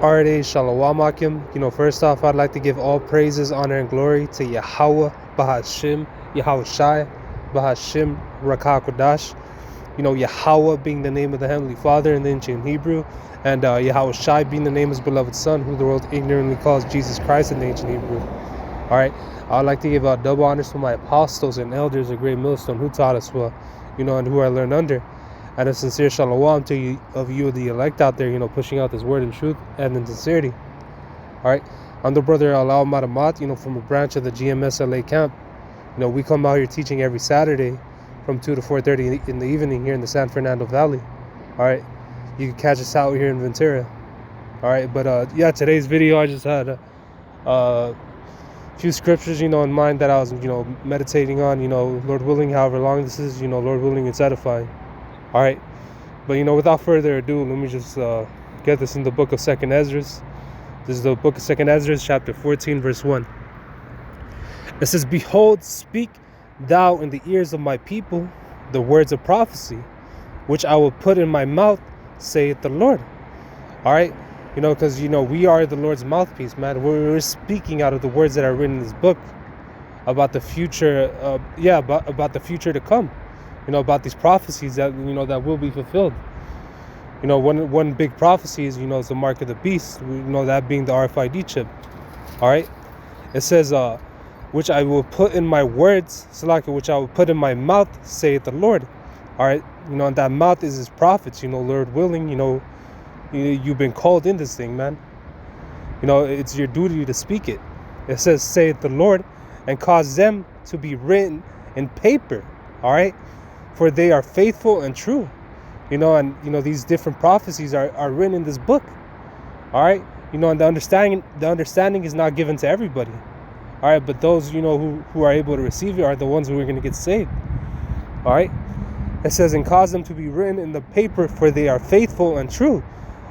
Arde Shalom Akim. First off, I'd like to give all praises, honor, and glory to Yahweh, Bahashim, Yahweh Shai, Bahashim, Rakah Kodash. Yahweh being the name of the Heavenly Father in the ancient Hebrew, and Yahweh Shai being the name of his beloved Son, who the world ignorantly calls Jesus Christ in the ancient Hebrew. Alright, I'd like to give double honors to my apostles and elders, a great millstone, who taught us well, and who I learned under. And a sincere shalom to you, the elect out there, pushing out this word in truth and in sincerity. Alright, I'm the brother Alao Matamat, from a branch of the GMS LA camp. We come out here teaching every Saturday from 2 to 4:30 in the evening here in the San Fernando Valley. Alright, you can catch us out here in Ventura. Alright, but today's video I just had a few scriptures, in mind that I was, meditating on, Lord willing, however long this is, Lord willing, it's edifying. Alright, but without further ado, let me just get this in the book of 2nd Ezra. This is the book of 2nd Ezra, chapter 14, verse 1. It says, "Behold, speak thou in the ears of my people the words of prophecy, which I will put in my mouth, saith the Lord." Alright, because, we are the Lord's mouthpiece, man. We're speaking out of the words that are written in this book about the future, about the future to come. About these prophecies that that will be fulfilled. One big prophecy is is the mark of the beast. That being the RFID chip. All right, it says, "Which I will put in my words, Salaki, which I will put in my mouth, saith the Lord." All right, and that mouth is his prophets. Lord willing, you've been called in this thing, man. It's your duty to speak it. It says, "Saith the Lord," and cause them to be written in paper. All right. For they are faithful and true, and these different prophecies are written in this book. All right, and the understanding is not given to everybody. All right, but those who are able to receive it are the ones who are going to get saved. All right, it says, "And cause them to be written in the paper, for they are faithful and true."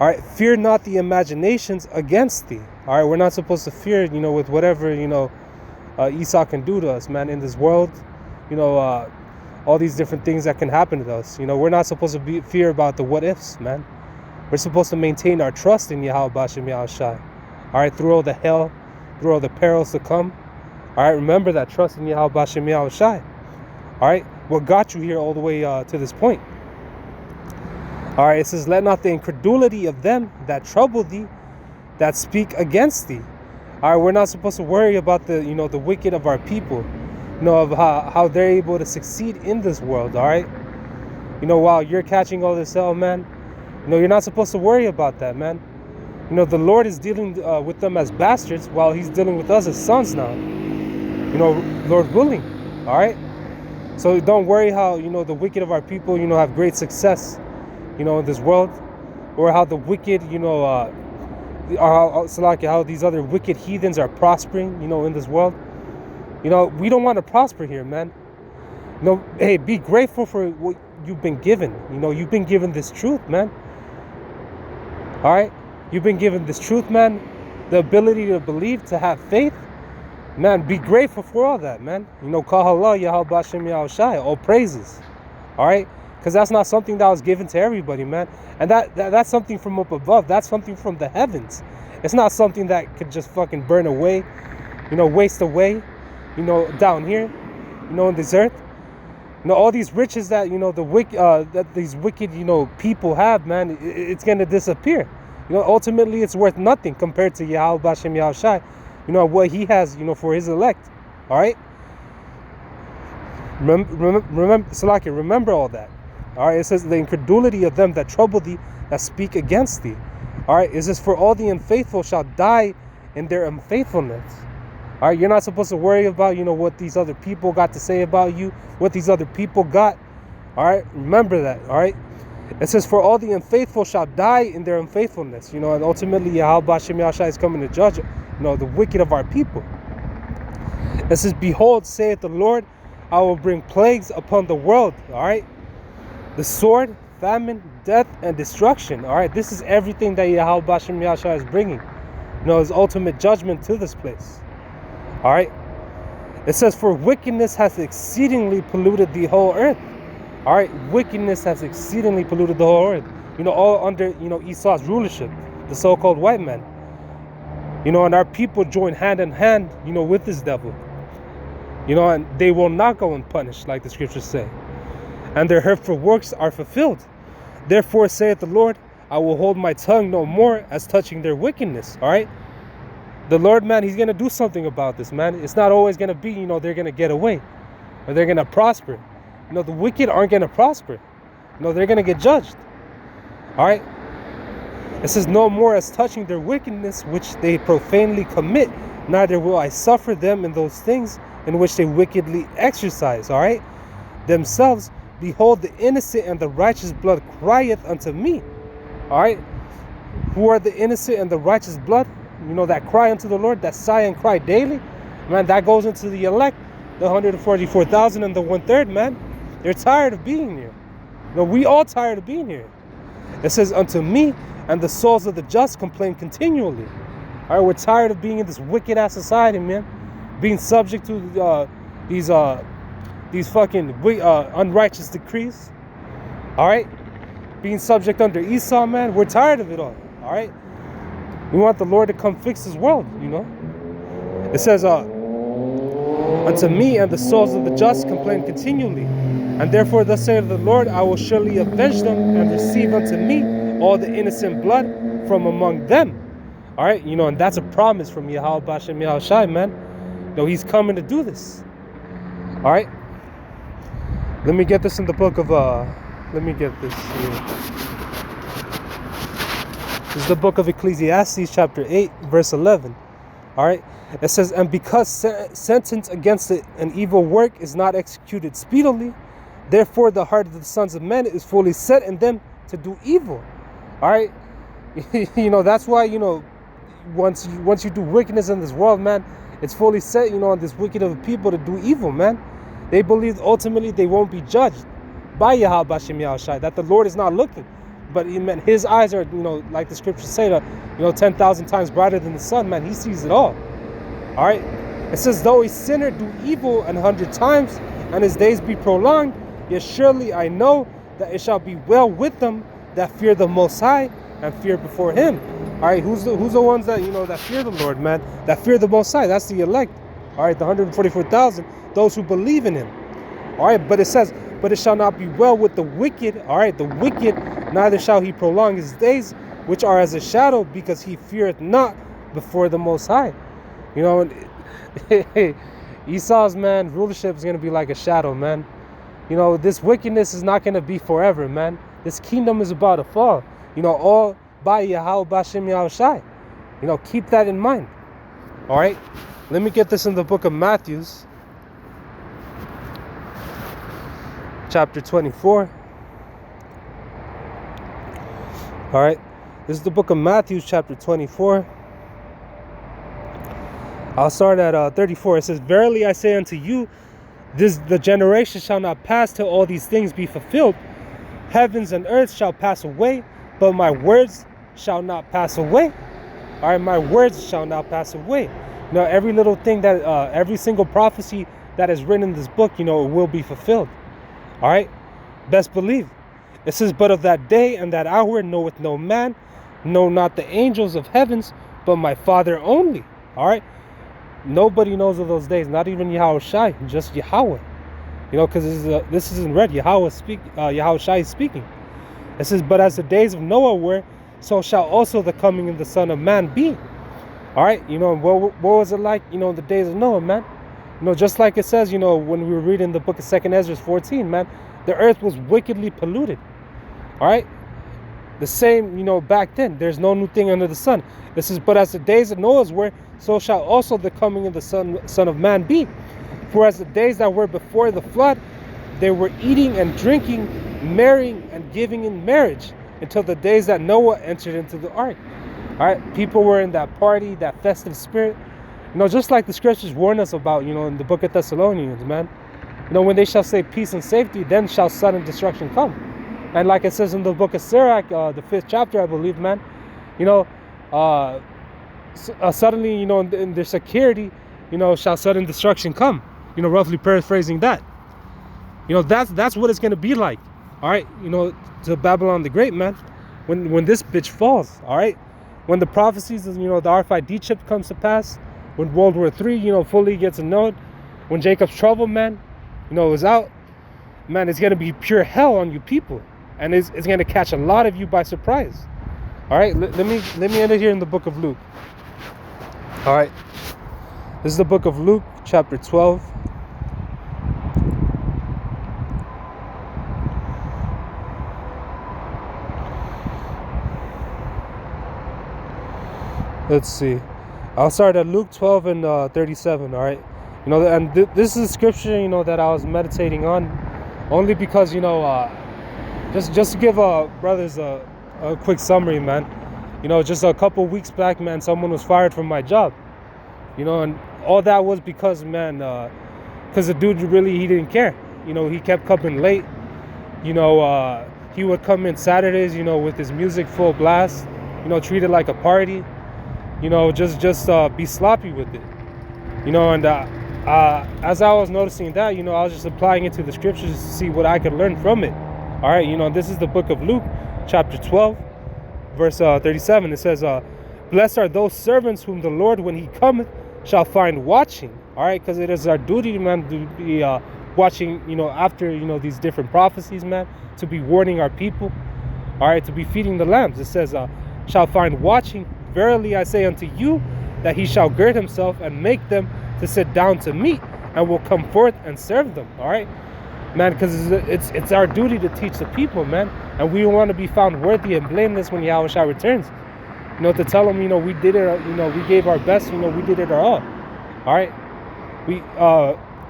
All right, "Fear not the imaginations against thee." All right, we're not supposed to fear, with whatever Esau can do to us, man, in this world. All these different things that can happen to us. We're not supposed to fear about the what ifs, man. We're supposed to maintain our trust in Yahweh Bashem Yahweh Shai. All right, through all the hell, through all the perils to come. All right, remember that trust in Yahweh Bashem Yahweh Shai. All right, what got you here all the way to this point? All right, it says, "Let not the incredulity of them that trouble thee, that speak against thee." All right, we're not supposed to worry about the the wicked of our people. Of how they're able to succeed in this world. All right, while you're catching all this hell, man, you're not supposed to worry about that, man. The Lord is dealing with them as bastards, while he's dealing with us as sons now, Lord willing. All right, so don't worry how the wicked of our people have great success in this world, or how the wicked how these other wicked heathens are prospering in this world. We don't want to prosper here, man. Hey, be grateful for what you've been given. You've been given this truth, man. All right? You've been given this truth, man. The ability to believe, to have faith. Man, be grateful for all that, man. Kahala, Yahweh Bashem Yahweh Shai, all praises. All right? Because that's not something that was given to everybody, man. And that's something from up above. That's something from the heavens. It's not something that could just fucking burn away, waste away. Down here, in this earth, all these riches that that these wicked people have, man, it's gonna disappear. Ultimately, it's worth nothing compared to Yahweh Bashem Yahweh Shai, what he has, for his elect. All right. Remember, Salaki, remember all that. All right. It says, "The incredulity of them that trouble thee, that speak against thee." All right. It says, "For all the unfaithful shall die in their unfaithfulness." All right, you're not supposed to worry about, what these other people got to say about you, what these other people got. All right, remember that. All right, it says, "For all the unfaithful shall die in their unfaithfulness." And ultimately, Yahweh Bashem Yahweh Shai is coming to judge, the wicked of our people. It says, "Behold, saith the Lord, I will bring plagues upon the world." All right, the sword, famine, death, and destruction. All right, this is everything that Yahweh Bashem Yahweh Shai is bringing. His ultimate judgment to this place. All right, it says, "For wickedness has exceedingly polluted the whole earth." All right, wickedness has exceedingly polluted the whole earth. All under Esau's rulership, the so-called white man. You know, and our people join hand in hand, you know, with this devil. You know, and they will not go unpunished, like the scriptures say. And their hurtful works are fulfilled. Therefore saith the Lord, I will hold my tongue no more as touching their wickedness. All right? The Lord, man, he's going to do something about this, man. It's not always going to be, you know, they're going to get away. Or they're going to prosper. You know, the wicked aren't going to prosper. You know, they're going to get judged. All right? It says, no more as touching their wickedness, which they profanely commit, neither will I suffer them in those things in which they wickedly exercise. All right? Themselves, behold, the innocent and the righteous blood crieth unto me. All right? Who are the innocent and the righteous blood? You know, that cry unto the Lord, that sigh and cry daily. Man, that goes into the elect, the 144,000 and the 1/3, man. They're tired of being here. You know, we all tired of being here. It says, unto me, and the souls of the just complain continually. All right, we're tired of being in this wicked ass society, man. Being subject to these fucking unrighteous decrees. All right, being subject under Esau, man. We're tired of it all. All right, we want the Lord to come fix this world. You know, it says, unto me and the souls of the just complain continually, and therefore thus saith the Lord, I will surely avenge them and receive unto me all the innocent blood from among them. All right, you know, and that's a promise from Yahweh Bashem Yahushai, man. You know, he's coming to do this. All right, let me get this in the book of let me get this here. This is the book of Ecclesiastes, chapter 8, verse 11. All right, it says, and because sentence against an evil work is not executed speedily, therefore the heart of the sons of men is fully set in them to do evil. All right, you know, that's why, you know, once you do wickedness in this world, man, it's fully set, you know, on this wicked of people to do evil, man. They believe ultimately they won't be judged by Yahweh Bashem Yahushai, that the Lord is not looking. But his eyes are, you know, like the scriptures say, that, you know, 10,000 times brighter than the sun, man. He sees it all. All right. It says, though a sinner do evil 100 times, and his days be prolonged, yet surely I know that it shall be well with them that fear the Most High and fear before Him. All right. Who's the ones that, you know, that fear the Lord, man? That fear the Most High. That's the elect. All right. The 144,000, those who believe in Him. All right. But it says, but it shall not be well with the wicked. All right, the wicked, neither shall he prolong his days, which are as a shadow, because he feareth not before the Most High. You know, Esau's, man, rulership is going to be like a shadow, man. You know, this wickedness is not going to be forever, man. This kingdom is about to fall. You know, all by Yahweh Bashem Yahushai. You know, keep that in mind. All right, let me get this in the book of Matthew. Chapter 24. All right, this is the book of Matthew, chapter 24. I'll start at 34. It says, verily I say unto you, the generation shall not pass till all these things be fulfilled. Heavens and earth shall pass away, but my words shall not pass away. All right, my words shall not pass away. You know, every little thing that, every single prophecy that is written in this book, you know, it will be fulfilled. All right, best believe. It says, but of that day and that hour knoweth no man, no, not the angels of heavens, but my Father only. All right, nobody knows of those days, not even Yahushai, just Yahweh. You know, because this isn't read. Yahushai is speaking. It says, but as the days of Noah were, so shall also the coming of the Son of Man be. All right, you know, what was it like, you know, in the days of Noah, man? You know, just like it says, you know, when we were reading the book of 2nd Ezra 14, man, the earth was wickedly polluted. All right? The same, you know, back then. There's no new thing under the sun. This is, but as the days of Noah's were, so shall also the coming of the Son of Man be. For as the days that were before the flood, they were eating and drinking, marrying and giving in marriage, until the days that Noah entered into the ark. All right? People were in that party, that festive spirit. You know, just like the scriptures warn us about, you know, in the book of Thessalonians, man. You know, when they shall say peace and safety, then shall sudden destruction come. And like it says in the book of Sirach, the 5th chapter, I believe, man. You know, suddenly, you know, in their security, you know, shall sudden destruction come. You know, roughly paraphrasing that. You know, that's what it's going to be like. All right, you know, to Babylon the Great, man. When this bitch falls, all right. when the prophecies of, the RFID chip comes to pass, when World War III, fully gets annulled, when Jacob's trouble, man, is out, man, it's going to be pure hell on you people. And it's going to catch a lot of you by surprise. All right, let me end it here in the book of Luke. All right, this is the book of Luke, chapter 12. Let's see. I'll start at Luke 12 and 37. All right, and this is a scripture, that I was meditating on, only because, just to give brothers a quick summary, man. Just a couple weeks back, man, someone was fired from my job. And all that was because, man, because the dude he didn't care. He kept coming late. He would come in Saturdays, with his music full blast. Treat it like a party. Just be sloppy with it. And as I was noticing that, I was just applying it to the scriptures to see what I could learn from it. All right, this is the book of Luke, chapter 12, verse 37. It says, blessed are those servants whom the Lord, when he cometh, shall find watching. All right, because it is our duty, man, to be watching, after, these different prophecies, man, to be warning our people. All right, to be feeding the lambs. It says, shall find watching. Verily I say unto you, that he shall gird himself and make them to sit down to meat, and will come forth and serve them. All right, man, because it's our duty to teach the people, man, and we want to be found worthy and blameless when Yahushua returns. To tell them, we did it, we gave our best, we did it our all. All right,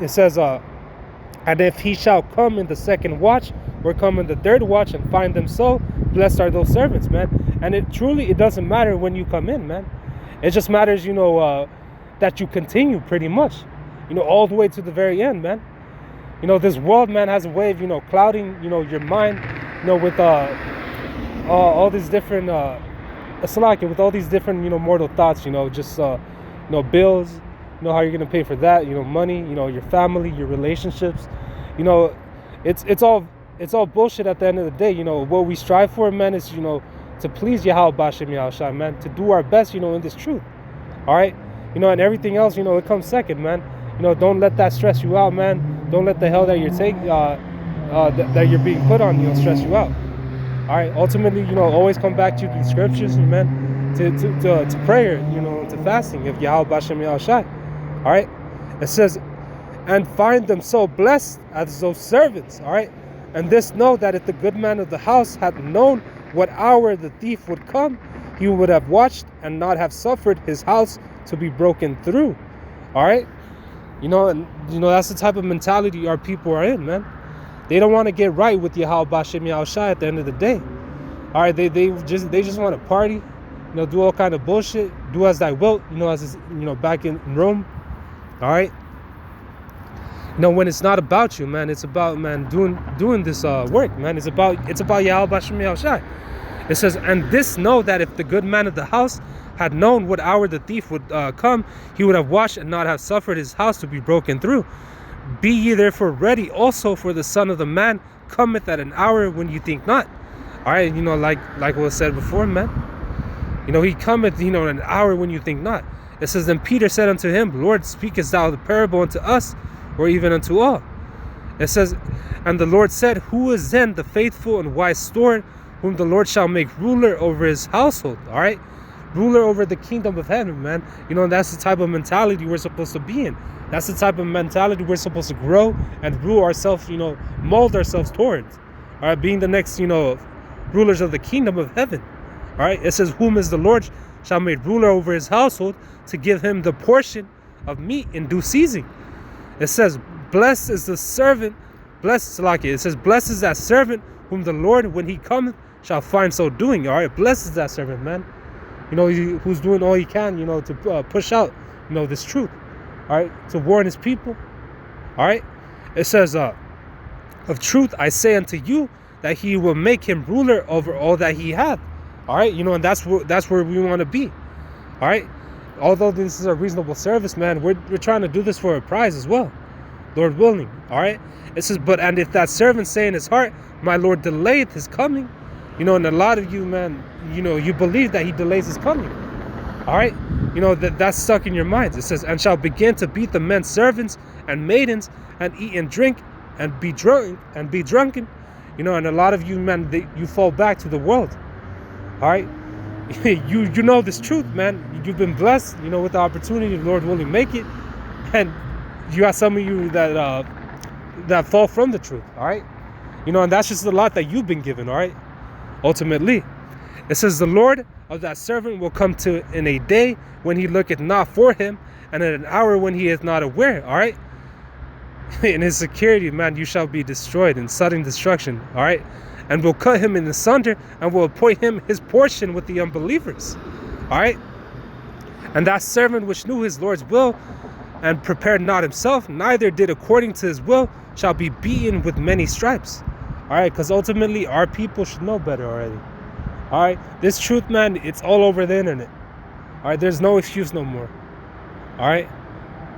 it says, and if he shall come in the second watch, or come in the third watch, and find them so, blessed are those servants, man. And it doesn't matter when you come in, man. It just matters, that you continue pretty much, all the way to the very end, man. This world, man, has a way of, clouding, your mind, with all these different, with all these different, mortal thoughts, just, bills, how you're going to pay for that, money, your family, your relationships, it's all bullshit at the end of the day. What we strive for, man, is, to please Yahweh Bashem Yahushua, man, to do our best, in this truth. All right, and everything else, it comes second, man. Don't let that stress you out, man. Don't let the hell that you're taking, that you're being put on, stress you out. All right, ultimately, always come back to the scriptures, man, to prayer, to fasting of Yahweh Bashem Yahushua. All right, it says, and find them so blessed as those servants. All right, and this know that if the good man of the house had known what hour the thief would come, he would have watched and not have suffered his house to be broken through. All right, that's the type of mentality our people are in, man. They don't want to get right with Yahweh Bashem Yahushua at the end of the day. All right, they just want to party, do all kind of bullshit, do as thy wilt, as back in Rome. All right. When it's not about you, man, it's about, man, doing this work, man. It's about Yahweh Bashem Yahushua. It says, and this know that if the good man of the house had known what hour the thief would come, he would have watched and not have suffered his house to be broken through. Be ye therefore ready also, for the Son of the Man cometh at an hour when you think not. All right, like was said before, man. He cometh, in an hour when you think not. It says, then Peter said unto him, Lord, speakest thou the parable unto us, or even unto all? It says, and the Lord said, who is then the faithful and wise steward, whom the Lord shall make ruler over his household? All right, ruler over the kingdom of heaven, man. That's the type of mentality we're supposed to be in. That's the type of mentality we're supposed to grow and rule ourselves, mold ourselves towards. All right, being the next, rulers of the kingdom of heaven. All right, it says, whom is the Lord shall make ruler over his household, to give him the portion of meat in due season. It says, blessed is the servant, it says, blessed is that servant whom the Lord, when he cometh, shall find so doing. All right, blessed is that servant, man. Who's doing all he can, to push out, this truth. All right, to warn his people. All right, it says, of truth I say unto you, that he will make him ruler over all that he hath. All right, and that's where we want to be. All right, although this is a reasonable service, man, we're trying to do this for a prize as well, Lord willing. All right, it says, and if that servant say in his heart, my Lord delayeth his coming, You know, and a lot of you, man, you know, you believe that he delays his coming. All right, you know that's stuck in your minds. It says, and shall begin to beat the men servants and maidens, and eat and drink, and be drunken. You know, and a lot of you, man, you fall back to the world. All right, you know this truth, man. You've been blessed, you know, with the opportunity. Lord willing, make it, and you got some of you that fall from the truth. All right, you know, and that's just a lot that you've been given. All right, ultimately. It says, the Lord of that servant will come to in a day when he looketh not for him, and at an hour when he is not aware. All right. In his security, man, you shall be destroyed in sudden destruction. All right. And will cut him in asunder, and will appoint him his portion with the unbelievers. All right. And that servant which knew his Lord's will and prepared not himself, neither did according to his will, shall be beaten with many stripes. All right. Because ultimately, our people should know better already. All right, this truth, man, it's all over the internet. All right, there's no excuse no more. All right,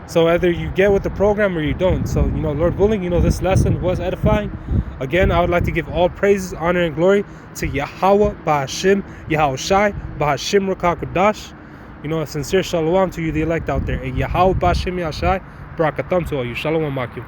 so either you get with the program or you don't. So, you know, Lord willing, you know, this lesson was edifying. Again, I would like to give all praises, honor, and glory to Yahweh, Bahashim, Yahushai, Bahashim Rakakudash. You know, a sincere shalom to you, the elect out there. Yahweh, Bahashim, Yahushai, Barakatam to all you. Shalom, Makim.